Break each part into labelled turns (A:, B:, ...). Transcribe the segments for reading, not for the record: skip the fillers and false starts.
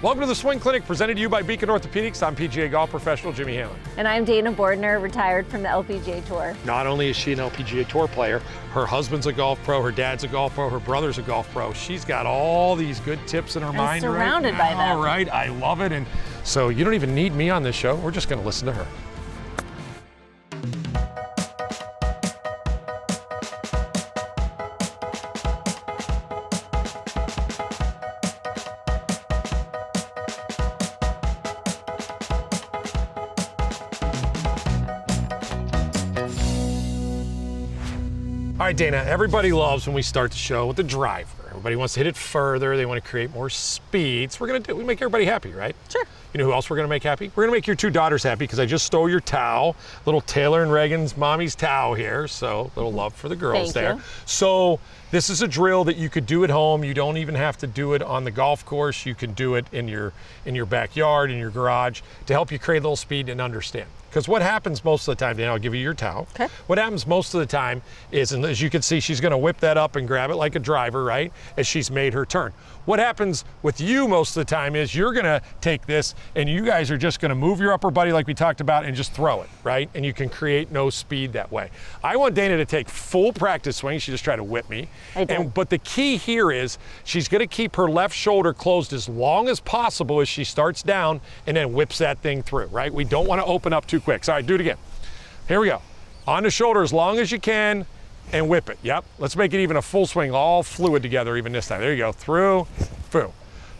A: Welcome to the Swing Clinic, presented to you by Beacon Orthopedics. I'm PGA golf professional Jimmy Hanlin.
B: And I'm Danah Bordner, retired from the LPGA Tour.
A: Not only is she an LPGA Tour player, her husband's a golf pro, her dad's a golf pro, her brother's a golf pro. She's got all these good tips in her mind
B: surrounded by them.
A: All right, I love it. And so you don't even need me on this show. We're just going to listen to her. All right, Danah, everybody loves when we start the show with the driver. Everybody wants to hit it further. They want to create more speed. So we make everybody happy, right?
B: Sure.
A: You know who else we're going to make happy? We're going to make your two daughters happy because I just stole your towel. Little Taylor and Reagan's mommy's towel here. So a little love for the girls there. So this is a drill that you could do at home. You don't even have to do it on the golf course. You can do it in your backyard, in your garage, to help you create a little speed and understand. Because what happens most of the time, Danah, I'll give you your towel.
B: Okay.
A: What happens most of the time is, and as you can see, she's gonna whip that up and grab it like a driver, right? As she's made her turn. What happens with you most of the time is you're gonna take this and you guys are just gonna move your upper body like we talked about and just throw it, right? And you can create no speed that way. I want Danah to take full practice swings. She just tried to whip me.
B: I did.
A: But the key here is she's gonna keep her left shoulder closed as long as possible as she starts down and then whips that thing through, right? We don't wanna open up too quick. All right, do it again. Here we go. On the shoulder as long as you can and whip it. Yep. Let's make it even a full swing, all fluid together even this time. There you go. Through.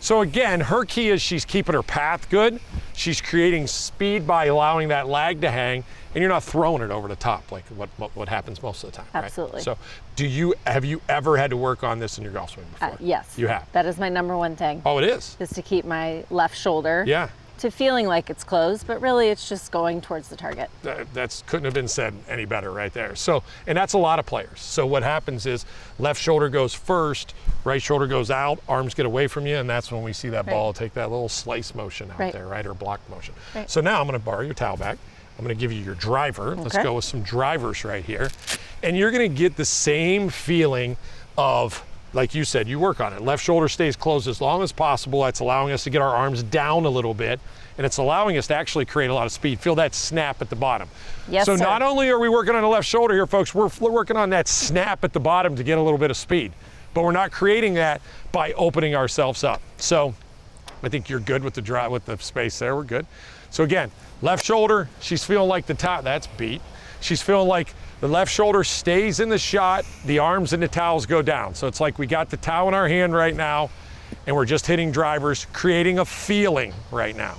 A: So again, her key is she's keeping her path good. She's creating speed by allowing that lag to hang, and you're not throwing it over the top like what happens most of the time.
B: Absolutely.
A: Right? So have you ever had to work on this in your golf swing before?
B: Yes.
A: You have?
B: That is my number one thing.
A: Oh, it is?
B: Is to keep my left shoulder to feeling like it's closed, but really it's just going towards the target.
A: That couldn't have been said any better right there. So, and that's a lot of players. So what happens is left shoulder goes first, right shoulder goes out, arms get away from you, and that's when we see that ball take that little slice motion out there, right, or block motion. Right. So now I'm gonna borrow your towel back. I'm gonna give you your driver. Let's go with some drivers right here. And you're gonna get the same feeling of, like you said, you work on it. Left shoulder stays closed as long as possible. That's allowing us to get our arms down a little bit, and it's allowing us to actually create a lot of speed. Feel that snap at the bottom.
B: Yes,
A: so
B: sir.
A: Not only are we working on the left shoulder here, folks, we're working on that snap at the bottom to get a little bit of speed. But we're not creating that by opening ourselves up. So I think you're good with the space there. We're good. So again, left shoulder, she's feeling like the top, that's beat. She's feeling like the left shoulder stays in the shot, the arms and the towels go down. So it's like we got the towel in our hand right now, and we're just hitting drivers, creating a feeling right now.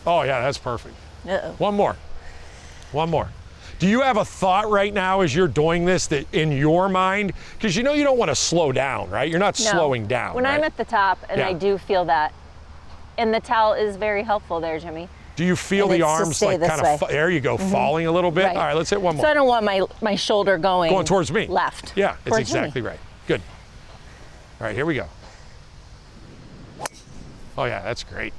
A: Oh yeah, that's perfect. One more. Do you have a thought right now as you're doing this that in your mind, because you know you don't want to slow down, right? You're not slowing down.
B: When I'm at the top and I do feel that, and the towel is very helpful there, Jimmy.
A: Do you feel the arms like kind of, there you go, falling a little bit? Right. All right, let's hit one more.
B: So I don't want my shoulder going
A: towards me.
B: Left.
A: Yeah, it's exactly right. Good. All right, here we go. Oh yeah, that's great.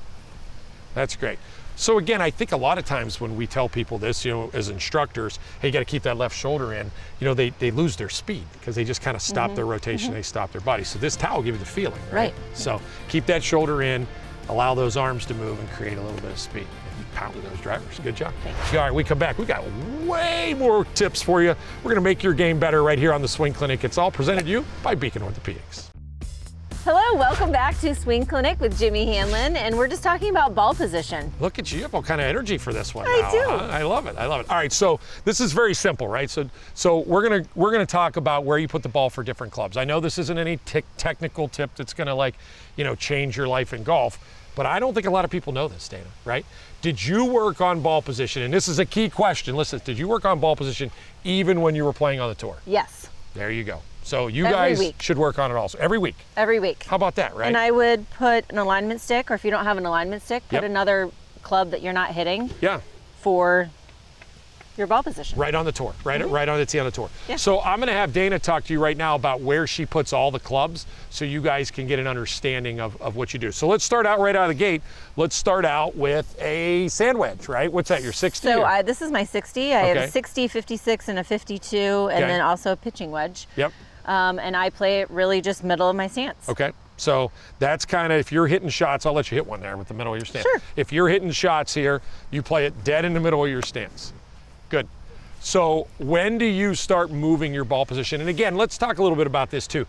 A: That's great. So again, I think a lot of times when we tell people this, you know, as instructors, hey, you got to keep that left shoulder in, you know, they lose their speed because they just kind of stop their rotation, they stop their body. So this towel will give you the feeling, right? So keep that shoulder in, allow those arms to move and create a little bit of speed. Pound those drivers. Good job. All right, we come back. We got way more tips for you. We're going to make your game better right here on the Swing Clinic. It's all presented to you by Beacon Orthopedics.
B: Hello, welcome back to Swing Clinic with Jimmy Hanlin, and we're just talking about ball position.
A: Look at you, you have all kind of energy for this one.
B: I do.
A: I love it. All right, so this is very simple, right? So we're gonna talk about where you put the ball for different clubs. I know this isn't any technical tip that's gonna change your life in golf, but I don't think a lot of people know this, Danah, right? Did you work on ball position? And this is a key question. Listen, did you work on ball position even when you were playing on the tour?
B: Yes.
A: There you go. So you guys should work on it also. Every week?
B: Every week.
A: How about that, right?
B: And I would put an alignment stick, or if you don't have an alignment stick, put another club that you're not hitting for your ball position. Right
A: on the tour, right on the tee on the tour. Yeah. So I'm gonna have Danah talk to you right now about where she puts all the clubs so you guys can get an understanding of what you do. So let's start out right out of the gate. Let's start out with a sand wedge, right? What's that, your 60?
B: So this is my 60. I have a 60, 56, and a 52, and then also a pitching wedge.
A: Yep.
B: And I play it really just middle of my stance.
A: Okay. So that's kind of, if you're hitting shots, I'll let you hit one there with the middle of your stance.
B: Sure.
A: If you're hitting shots here, you play it dead in the middle of your stance. Good. So when do you start moving your ball position? And again, let's talk a little bit about this too.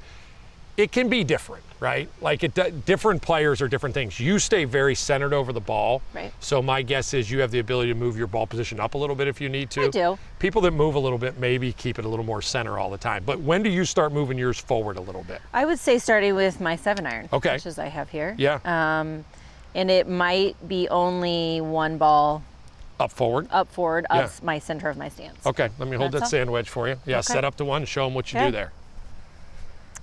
A: It can be different, right? Like different players are different things. You stay very centered over the ball.
B: Right.
A: So my guess is you have the ability to move your ball position up a little bit if you need to.
B: I do.
A: People that move a little bit maybe keep it a little more center all the time. But when do you start moving yours forward a little bit?
B: I would say starting with my 7-iron,
A: okay,
B: which is I have here.
A: Yeah.
B: And it might be only one ball
A: up forward
B: of my center of my stance.
A: Okay, let me hold that sand wedge for you. Yeah,
B: okay.
A: Set up to one, show them what you do there.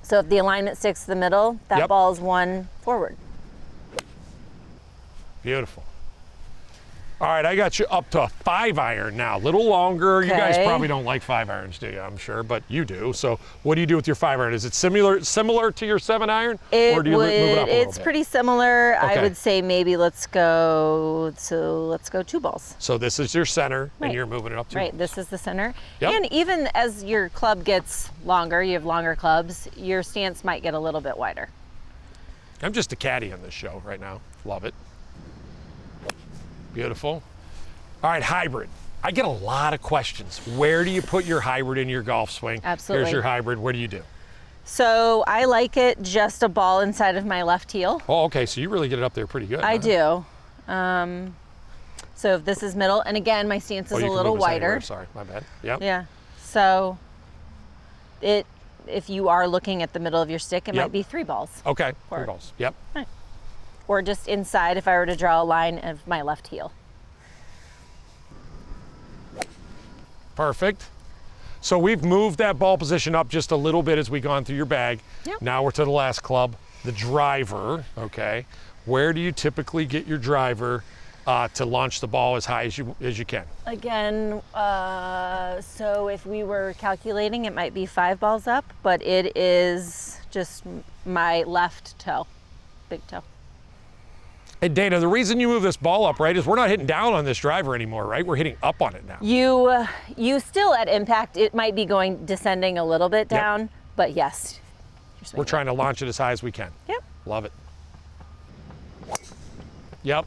B: So if the alignment sticks to the middle, that ball is one forward.
A: Beautiful. All right, I got you up to a 5-iron now. A little longer.
B: Okay.
A: You guys probably don't like 5-irons, do you? I'm sure, but you do. So what do you do with your 5-iron? Is it similar to your 7-iron? Or do you move it up a little
B: It's
A: bit?
B: pretty similar.
A: Okay.
B: I would say maybe let's go 2 balls.
A: So this is your center, and you're moving it up 2 balls.
B: Right, this is the center.
A: Yep.
B: And even as your club gets longer, you have longer clubs, your stance might get a little bit wider.
A: I'm just a caddy on this show right now. Love it. Beautiful. All right, hybrid. I get a lot of questions. Where do you put your hybrid in your golf swing?
B: Absolutely.
A: Here's your hybrid. What do you do?
B: So I like it just a ball inside of my left heel.
A: Oh, okay. So you really get it up there pretty good.
B: I do. So if this is middle, and again, my stance is a little wider.
A: Sorry, my bad. Yep.
B: Yeah. So if you are looking at the middle of your stick, it might be 3 balls.
A: Okay, 3 balls. Yep.
B: Right. Or just inside if I were to draw a line of my left heel.
A: Perfect. So we've moved that ball position up just a little bit as we've gone through your bag.
B: Yep.
A: Now we're to the last club, the driver, okay? Where do you typically get your driver to launch the ball as high as you can?
B: Again, so if we were calculating, it might be 5 balls up, but it is just my left toe, big toe.
A: Hey, Danah, the reason you move this ball up, right, is we're not hitting down on this driver anymore, right? We're hitting up on it now.
B: You still at impact, it might be descending a little bit down, but yes.
A: We're trying to launch it as high as we can.
B: Yep.
A: Love it. Yep.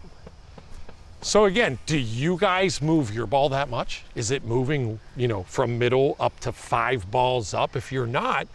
A: So again, do you guys move your ball that much? Is it moving, from middle up to 5 balls up? If you're not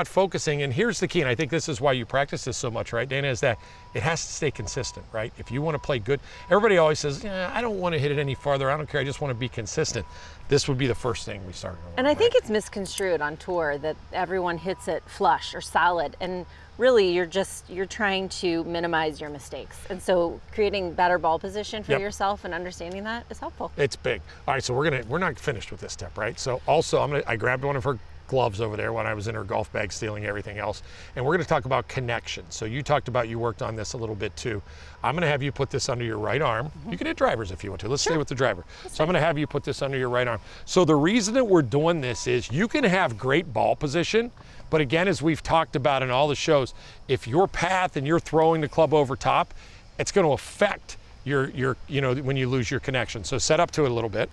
A: focusing. And here's the key, and I think this is why you practice this so much, right, Danah, is that it has to stay consistent, right? If you want to play good, everybody always says, I don't want to hit it any farther. I don't care. I just want to be consistent. This would be the first thing we start.
B: And I think it's misconstrued on tour that everyone hits it flush or solid. And really, you're trying to minimize your mistakes. And so creating better ball position for yourself and understanding that is helpful.
A: It's big. All right, so we're not finished with this step, right? So also, I grabbed one of her gloves over there when I was in her golf bag stealing everything else. And we're going to talk about connection. So you talked about you worked on this a little bit too. I'm going to have you put this under your right arm. Mm-hmm. You can hit drivers if you want to. Let's stay with the driver. So I'm going to have you put this under your right arm. So the reason that we're doing this is you can have great ball position, but again, as we've talked about in all the shows, if your path and you're throwing the club over top, it's going to affect your when you lose your connection. So set up to it a little bit.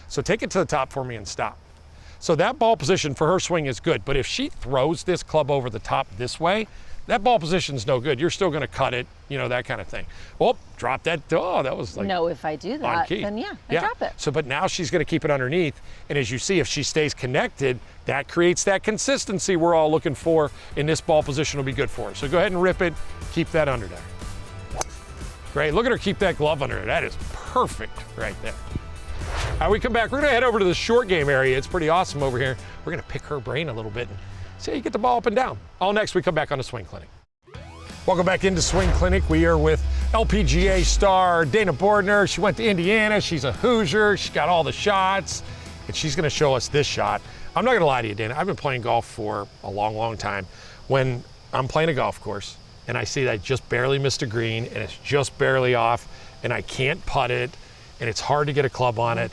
A: So take it to the top for me and stop. So that ball position for her swing is good, but if she throws this club over the top this way, that ball position's no good. You're still going to cut it, that kind of thing. Oh, drop that. Oh, that was like
B: no, if I do that, then I drop it.
A: So, but now she's going to keep it underneath, and as you see, if she stays connected, that creates that consistency we're all looking for, and this ball position will be good for her. So go ahead and rip it, keep that under there. Great, look at her keep that glove under there. That is perfect right there. All right, we come back, we're gonna head over to the short game area. It's pretty awesome over here. We're gonna pick her brain a little bit and see how you get the ball up and down. All next, we come back on the Swing Clinic. Welcome back into Swing Clinic. We are with LPGA star Danah Bordner. She went to Indiana, she's a Hoosier, she's got all the shots, and she's gonna show us this shot. I'm not gonna lie to you, Danah, I've been playing golf for a long, long time. When I'm playing a golf course and I see that I just barely missed a green and it's just barely off and I can't putt it and it's hard to get a club on it,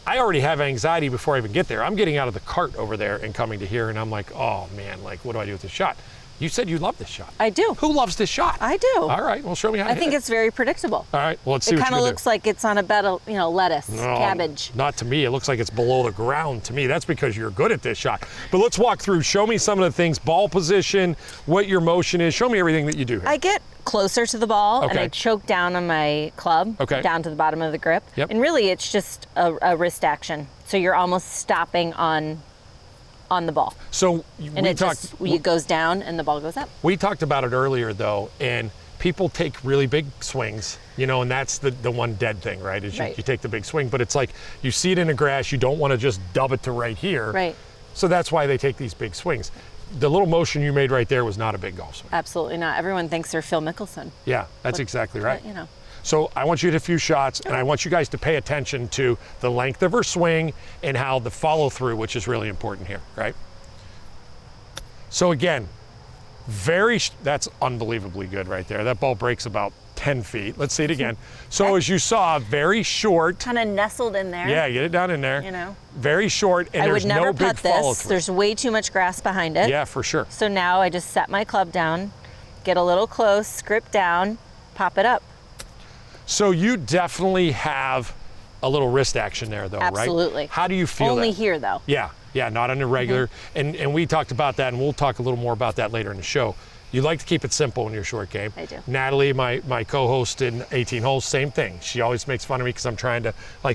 A: I already have anxiety before I even get there. I'm getting out of the cart over there and coming to here and I'm like, oh man, like what do I do with this shot? You said you love this shot.
B: I do.
A: Who loves this shot?
B: I do.
A: All right, well, show me how to
B: I
A: hit
B: think
A: it.
B: it's very predictable.
A: All right, well, let's see
B: It
A: what
B: kind
A: you
B: of
A: can
B: looks like it's on a bed of, lettuce, cabbage.
A: Not to me. It looks like it's below the ground to me. That's because you're good at this shot. But let's walk through. Show me some of the things, ball position, what your motion is. Show me everything that you do here.
B: I get closer to the ball and I choke down on my club, down to the bottom of the grip.
A: Yep.
B: And really it's just a wrist action. So you're almost stopping on the ball.
A: So
B: and it goes down and the ball goes up.
A: We talked about it earlier though, and people take really big swings, and that's the one dead thing, right? Is you take the big swing, but it's like you see it in the grass, you don't want to just dub it to right here.
B: Right.
A: So that's why they take these big swings. The little motion you made right there was not a big golf swing.
B: Absolutely not. Everyone thinks they're Phil Mickelson.
A: Yeah, that's exactly right.
B: But,
A: So I want you to hit a few shots, and I want you guys to pay attention to the length of her swing and how the follow through, which is really important here, right? So again, that's unbelievably good right there. That ball breaks about 10 feet. Let's see it again. So as you saw, very short.
B: Kind of nestled in there.
A: Yeah, get it down in there. Very short, and there's no big follow through.
B: There's way too much grass behind it.
A: Yeah, for sure.
B: So now I just set my club down, get a little close, grip down, pop it up.
A: So you definitely have a little wrist action there though, right?
B: Absolutely.
A: How do you feel
B: Only
A: that?
B: here though.
A: Yeah, not on a regular. And we talked about that, and we'll talk a little more about that later in the show. You like to keep it simple in your short game.
B: I do.
A: Natalie, my co-host in 18 holes, same thing. She always makes fun of me because I'm trying to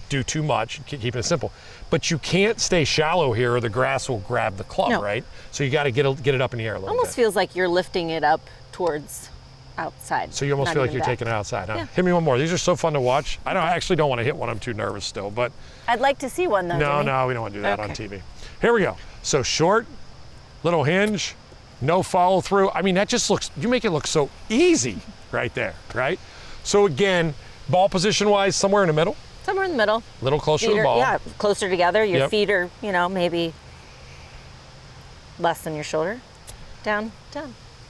A: do too much, keeping it simple. But you can't stay shallow here or the grass will grab the club, right? So you got to get it up in the air a little bit.
B: Almost feels like you're lifting it up towards outside.
A: So you almost feel like you're taking it outside, huh?
B: Yeah.
A: Hit me one more. These are so fun to watch. I actually don't want to hit one. I'm too nervous still, but.
B: I'd like to see one though, Jimmy.
A: No, we don't want to do that on TV. Here we go. So short, little hinge, no follow through. I mean, that just you make it look so easy right there, right? So again, ball position wise, somewhere in the middle.
B: Somewhere in the middle.
A: A little closer to the ball.
B: Yeah, closer together. Your feet are, maybe less than your shoulder. Down.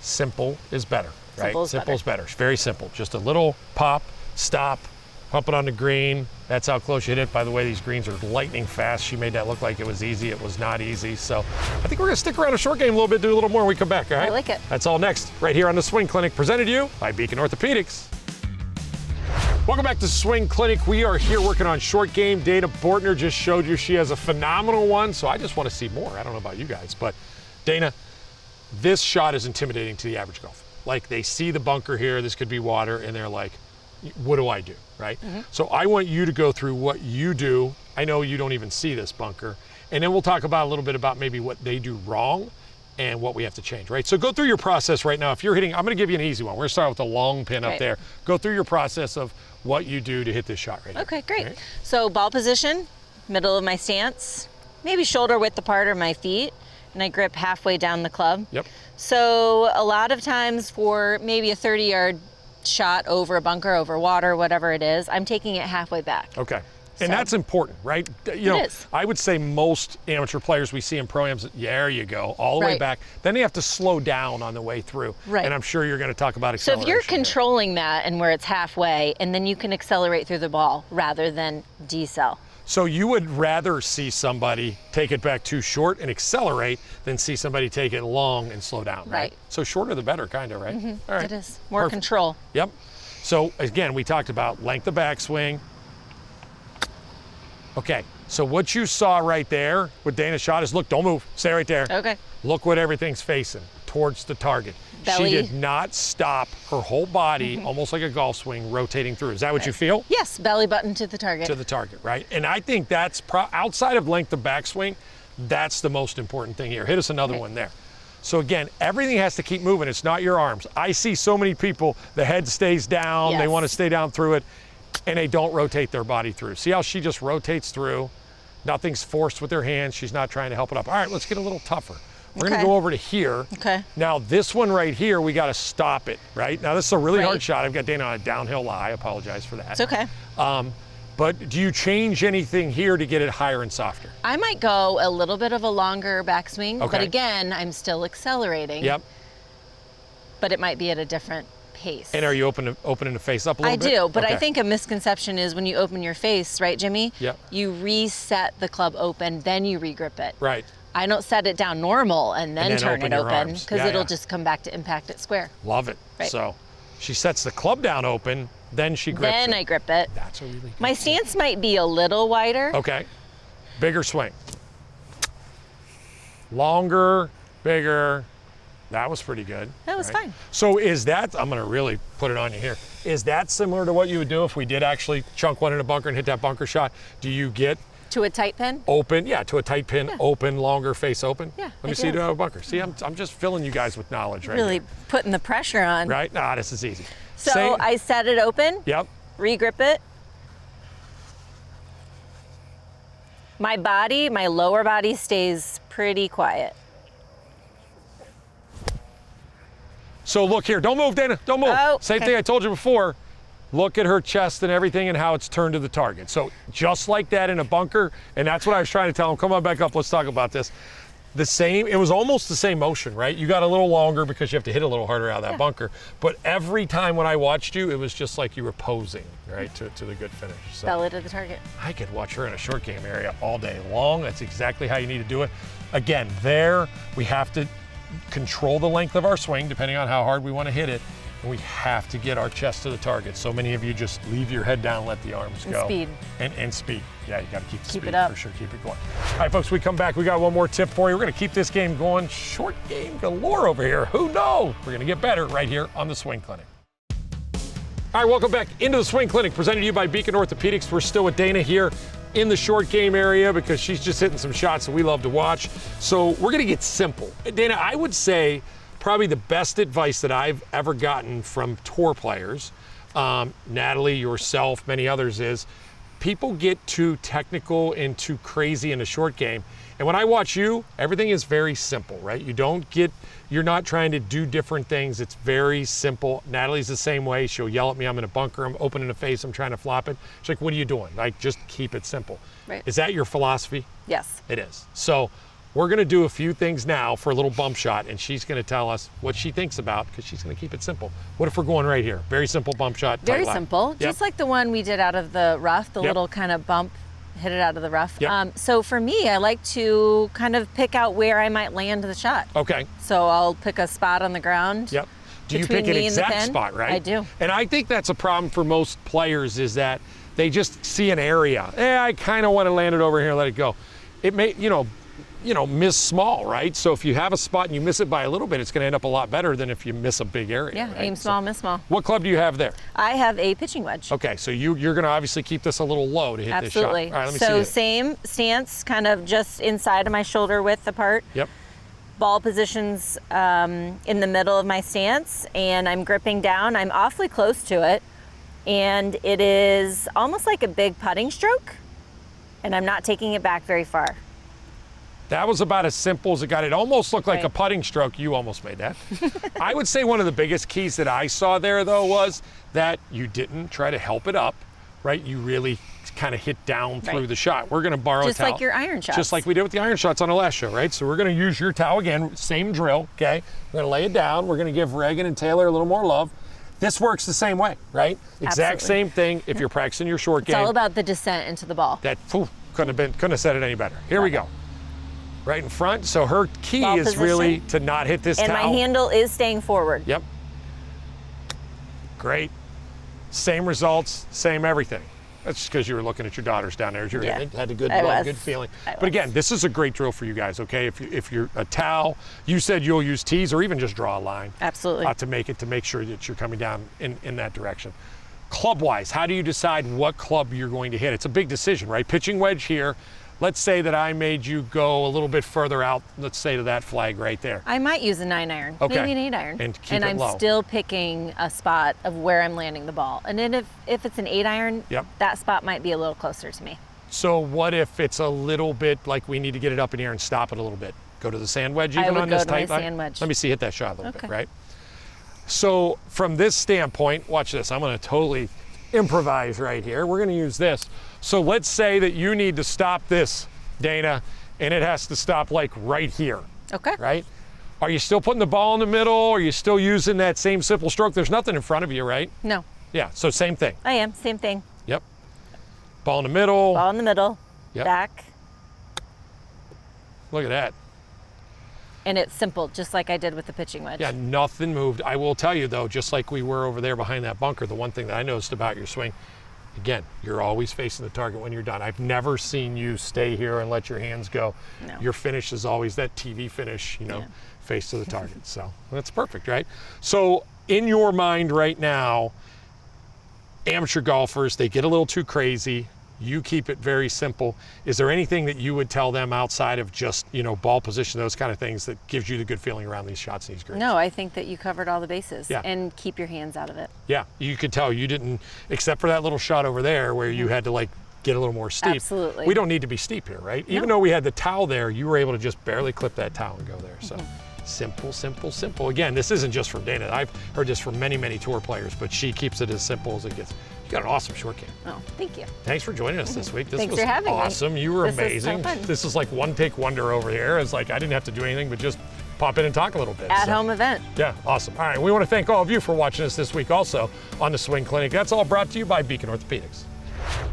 A: Simple is better, right?
B: Simple
A: is better. It's very simple. Just a little pop, stop, pump it on the green. That's how close you hit it. By the way, these greens are lightning fast. She made that look like it was easy. It was not easy. So I think we're going to stick around a short game a little bit, do a little more when we come back, all right?
B: I like it.
A: That's all next, right here on the Swing Clinic, presented to you by Beacon Orthopedics. Welcome back to Swing Clinic. We are here working on short game. Danah Bordner just showed you she has a phenomenal one, so I just want to see more. I don't know about you guys, but Danah, this shot is intimidating to the average golfer. Like, they see the bunker here, this could be water, and they're like, what do I do, right? So I want you to go through what you do. I know you don't even see this bunker. And then we'll talk about a little bit about maybe what they do wrong and what we have to change, right? So go through your process right now. If you're hitting, I'm gonna give you an easy one. We're gonna start with the long pin up there. Go through your process of what you do to hit this shot right here.
B: Okay, great. Right? So ball position, middle of my stance, maybe shoulder width apart of my feet, and I grip halfway down the club.
A: Yep.
B: So a lot of times for maybe a 30-yard shot over a bunker, over water, whatever it is, I'm taking it halfway back.
A: Okay. And that's important, right? You know, I would say most amateur players we see in pro-ams, there you go, all the way back. Then they have to slow down on the way through. Right. And I'm sure you're going to talk about acceleration.
B: So if you're controlling that and where it's halfway, and then you can accelerate through the ball rather than decel.
A: So you would rather see somebody take it back too short and accelerate than see somebody take it long and slow down, right? So shorter the better, kind of, right? All right.
B: It is. More control.
A: Yep. So again, we talked about length of backswing. Okay, so what you saw right there with Danah's shot is, look, don't move, stay right there.
B: Okay.
A: Look what everything's facing, towards the target.
B: Belly.
A: She did not stop her whole body, almost like a golf swing, rotating through. Is that what you feel?
B: Yes, belly button to the target.
A: To the target, right? And I think that's, outside of length of backswing, that's the most important thing here. Hit us another one there. So again, everything has to keep moving. It's not your arms. I see so many people, the head stays down, they want to stay down through it, and they don't rotate their body through. See how she just rotates through? Nothing's forced with her hands. She's not trying to help it up. All right, let's get a little tougher. We're gonna go over to here.
B: Okay.
A: Now this one right here, we gotta stop it, right? Now this is a really hard shot. I've got Danah on a downhill lie. I apologize for that.
B: It's okay.
A: But do you change anything here to get it higher and softer?
B: I might go a little bit of a longer backswing, but again, I'm still accelerating.
A: Yep.
B: But it might be at a different pace.
A: And are you opening the face up a little bit?
B: I do, but
A: Okay.
B: I think a misconception is when you open your face, right, Jimmy?
A: Yep.
B: You reset the club open, then you regrip it.
A: Right.
B: I don't set it down normal and then turn
A: open
B: it
A: your
B: open
A: arms.
B: because
A: Yeah,
B: it'll
A: yeah.
B: just come back to impact it square.
A: Love it.
B: Right.
A: So she sets the club down open, then she grips
B: Then
A: it.
B: I grip it.
A: That's a really good
B: My stance might be a little wider.
A: Okay. Bigger swing. Longer, bigger. That was pretty good.
B: That was fine.
A: So is that, I'm going to really put it on you here. Is that similar to what you would do if we did actually chunk one in a bunker and hit that bunker shot? Do you get
B: To a tight pin?
A: open, to a tight pin, open, longer face open?
B: Yeah,
A: Let me
B: I
A: see you
B: do.
A: do a bunker. See, I'm just filling you guys with knowledge right
B: Really
A: here.
B: putting the pressure on.
A: Right? Nah, this is easy.
B: So
A: Same-
B: I set it open,
A: Yep.
B: regrip it. My body, my lower body stays pretty quiet.
A: So look here, don't move, Dana, don't move.
B: Oh,
A: Same
B: okay.
A: thing I told you before. Look at her chest and everything and how it's turned to the target. So just like that in a bunker, and that's what I was trying to tell him. Come on back up, let's talk about this. The same, it was almost the same motion, right? You got a little longer because you have to hit a little harder out of that bunker. But every time when I watched you, it was just like you were posing, right, to the good finish. So
B: Belly to the target.
A: I could watch her in a short game area all day long. That's exactly how you need to do it. Again, there we have to control the length of our swing depending on how hard we want to hit it. And we have to get our chest to the target. So many of you just leave your head down, let the arms
B: And
A: go.
B: speed.
A: And speed. Yeah, you got to keep the
B: Keep
A: speed
B: it up.
A: for sure. Keep it going. All right, folks, we come back. We got one more tip for you. We're going to keep this game going. Short game galore over here. Who knows? We're going to get better right here on the Swing Clinic. All right, welcome back into the Swing Clinic, presented to you by Beacon Orthopedics. We're still with Dana here in the short game area because she's just hitting some shots that we love to watch. So we're going to get simple. Dana, I would say probably the best advice that I've ever gotten from tour players, Natalie, yourself, many others, is people get too technical and too crazy in a short game. And when I watch you, everything is very simple, right? You're not trying to do different things. It's very simple. Natalie's the same way. She'll yell at me, I'm in a bunker, I'm opening the face, I'm trying to flop it. She's like, what are you doing? Like, just keep it simple.
B: Right.
A: Is that your philosophy?
B: Yes.
A: It is. So we're gonna do a few things now for a little bump shot, and she's gonna tell us what she thinks about, because she's gonna keep it simple. What if we're going right here? Very simple bump shot.
B: Very
A: tight lap.
B: simple.
A: Yep.
B: Just like the one we did out of the rough, the
A: Yep.
B: little kind of bump, hit it out of the rough.
A: Yep.
B: So for me, I like to kind of pick out where I might land the shot.
A: Okay.
B: So I'll pick a spot on the ground.
A: Yep. Do you
B: Between
A: pick an
B: me and the
A: exact
B: pin?
A: spot, right?
B: I do.
A: And I think that's a problem for most players, is that they just see an area. I kind of want to land it over here and let it go. It may, miss small, right? So if you have a spot and you miss it by a little bit, it's going to end up a lot better than if you miss a big area.
B: Yeah,
A: right?
B: aim small, miss small.
A: What club do you have there?
B: I have a pitching wedge.
A: Okay, so you're going to obviously keep this a little low to hit
B: Absolutely.
A: this shot. All right, let me see
B: So
A: it.
B: same stance, kind of just inside of my shoulder width apart.
A: Yep.
B: Ball positions in the middle of my stance, and I'm gripping down. I'm awfully close to it, and it is almost like a big putting stroke, and I'm not taking it back very far.
A: That was about as simple as it got. It almost looked like
B: Right.
A: a putting stroke. You almost made that. I would say one of the biggest keys that I saw there, though, was that you didn't try to help it up, right? You really kind of hit down through
B: Right.
A: the shot. We're going to borrow
B: Just
A: a towel.
B: like your iron shots.
A: Just like we did with the iron shots on the last show, right? So we're going to use your towel again, same drill, okay? We're going to lay it down. We're going to give Reagan and Taylor a little more love. This works the same way, right? Exact
B: Absolutely.
A: same thing if you're practicing your short
B: It's
A: game.
B: all about the descent into the ball.
A: Couldn't have said it any better. Here we go. Right in front. So her key
B: Ball
A: is really
B: position.
A: to not hit this
B: And
A: towel.
B: my handle is staying forward.
A: Yep. Great. Same results, same everything. That's just because you were looking at your daughters down there. You
B: Yeah,
A: had a good
B: I
A: blood,
B: was.
A: good feeling.
B: I
A: But again, this is a great drill for you guys, okay? If you're a towel, you said you'll use tees or even just draw a line.
B: Absolutely.
A: To make sure that you're coming down in that direction. Club-wise, how do you decide what club you're going to hit? It's a big decision, right? Pitching wedge here. Let's say that I made you go a little bit further out, let's say to that flag right there.
B: I might use a 9-iron,
A: Okay.
B: maybe an 8-iron.
A: And keep it
B: I'm
A: low.
B: still picking a spot of where I'm landing the ball. And then if it's an 8-iron,
A: Yep.
B: that spot might be a little closer to me.
A: So what if it's a little bit like we need to get it up in here and stop it a little bit? Go to the sand wedge
B: I
A: even
B: would
A: on
B: go
A: this
B: to my
A: tight line?
B: sand wedge.
A: Let me see, hit that shot a little bit,
B: Okay.
A: right? So from this standpoint, watch this. I'm going to totally improvise right here. We're going to use this. So let's say that you need to stop this, Dana, and it has to stop like right here,
B: Okay.
A: right? Are you still putting the ball in the middle? Are you still using that same simple stroke? There's nothing in front of you, right?
B: No.
A: Yeah, so same thing.
B: I am, same thing.
A: Yep. Ball in the middle.
B: Ball in the middle,
A: Yep.
B: back.
A: Look at that.
B: And it's simple, just like I did with the pitching wedge.
A: Yeah, nothing moved. I will tell you though, just like we were over there behind that bunker, the one thing that I noticed about your swing, again, you're always facing the target when you're done. I've never seen you stay here and let your hands go.
B: No.
A: Your finish is always that TV finish,
B: Yeah.
A: face to the target. So that's perfect, right? So in your mind right now, amateur golfers, they get a little too crazy. You keep it very simple. Is there anything that you would tell them outside of just, ball position, those kind of things that gives you the good feeling around these shots and these greens?
B: No, I think that you covered all the bases.
A: Yeah.
B: And keep your hands out of it.
A: Yeah, you could tell you didn't, except for that little shot over there where you had to get a little more steep.
B: Absolutely.
A: We don't need to be steep here, right? Even though we had the towel there, you were able to just barely clip that towel and go there. So simple, simple, simple. Again, this isn't just from Danah. I've heard this from many, many tour players, but she keeps it as simple as it gets. You got an awesome short game.
B: Oh, thank you.
A: Thanks for joining us this week. This
B: Thanks
A: was
B: for having me.
A: awesome. You were
B: This was so
A: amazing.
B: fun.
A: This is like one take wonder over here. It's like I didn't have to do anything but just pop in and talk a little bit.
B: At home event.
A: Yeah, awesome. All right, we want to thank all of you for watching us this week also on the Swing Clinic. That's all brought to you by Beacon Orthopedics.